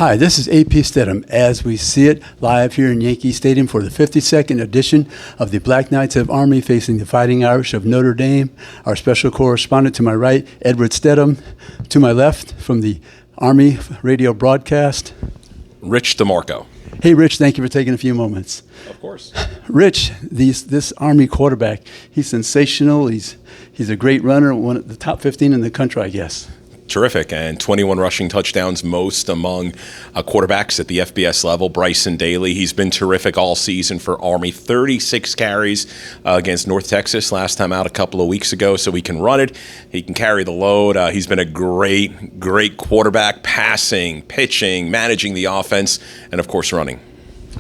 Hi, this is AP Stedham as we see it live here in Yankee Stadium for the 52nd edition of the Black Knights of Army facing the Fighting Irish of Notre Dame. Our special correspondent to my right, Edward Stedham. To my left, from the Army radio broadcast, Rich DeMarco. Hey, Rich, thank you for taking a few moments. Of course. Rich, this Army quarterback, he's sensational. He's a great runner, one of the top 15 in the country, I guess. Terrific, and 21 rushing touchdowns, most among quarterbacks at the FBS level. Bryson Daly, he's been terrific all season for Army. 36 carries against North Texas last time out a couple of weeks ago, so he can run it. He can carry the load. He's been a great quarterback, passing, pitching, managing the offense, and, of course, running.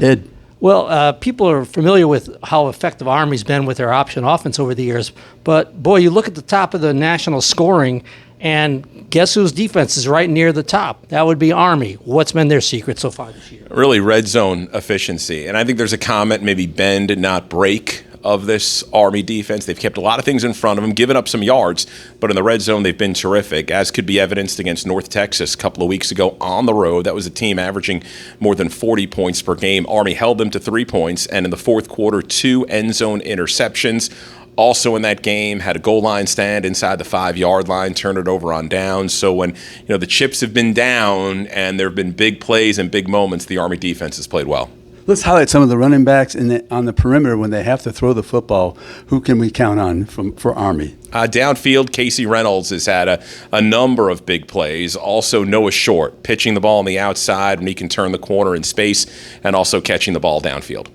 Ed? Well, people are familiar with how effective Army's been with their option offense over the years, but, boy, you look at the top of the national scoring, and guess whose defense is right near the top? That would be Army. What's been their secret so far this year? Really, red zone efficiency. And I think there's a comment, maybe bend, not break, of this Army defense. They've kept a lot of things in front of them, given up some yards, but in the red zone, they've been terrific, as could be evidenced against North Texas a couple of weeks ago on the road. That was a team averaging more than 40 points per game. Army held them to 3 points, and in the fourth quarter, 2 end zone interceptions. Also in that game, had a goal line stand inside the 5-yard line, turned it over on downs. So when the chips have been down and there have been big plays and big moments, the Army defense has played well. Let's highlight some of the running backs on the perimeter when they have to throw the football. Who can we count on for Army? Downfield, Casey Reynolds has had a number of big plays. Also Noah Short, pitching the ball on the outside when he can turn the corner in space, and also catching the ball downfield.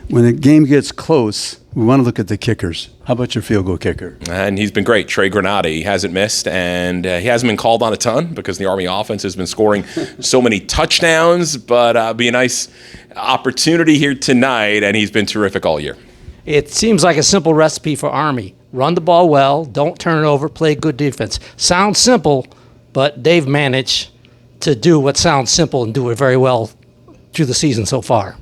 When the game gets close, we want to look at the kickers. How about your field goal kicker? And he's been great. Trey Granati, he hasn't missed, and he hasn't been called on a ton because the Army offense has been scoring so many touchdowns, but be a nice opportunity here tonight, and he's been terrific all year. It seems like a simple recipe for Army. Run the ball well, don't turn it over, play good defense. Sounds simple, but they've managed to do what sounds simple and do it very well through the season so far.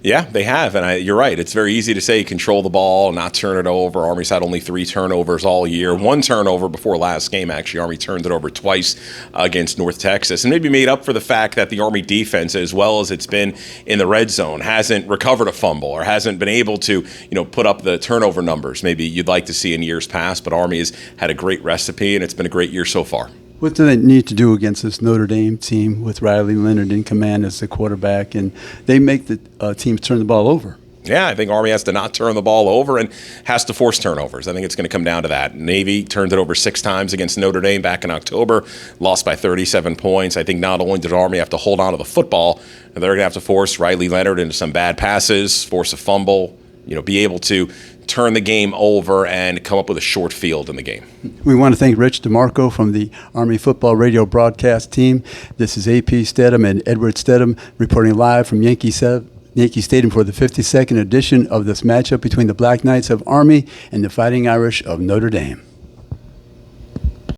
Yeah, they have, and you're right. It's very easy to say control the ball, not turn it over. Army's had only 3 turnovers all year. 1 turnover before last game, actually. Army turned it over twice against North Texas, and maybe made up for the fact that the Army defense, as well as it's been in the red zone, hasn't recovered a fumble or hasn't been able to, put up the turnover numbers maybe you'd like to see in years past. But Army has had a great recipe, and it's been a great year so far. What do they need to do against this Notre Dame team with Riley Leonard in command as the quarterback, and they make the teams turn the ball over? Yeah, I think Army has to not turn the ball over and has to force turnovers. I think it's going to come down to that. Navy turned it over 6 times against Notre Dame back in October, lost by 37 points. I think not only did Army have to hold on to the football, they're going to have to force Riley Leonard into some bad passes, force a fumble, be able to turn the game over and come up with a short field in the game. We want to thank Rich DeMarco from the Army Football Radio broadcast team. This is AP Stedham and Edward Stedham reporting live from Yankee Stadium for the 52nd edition of this matchup between the Black Knights of Army and the Fighting Irish of Notre Dame.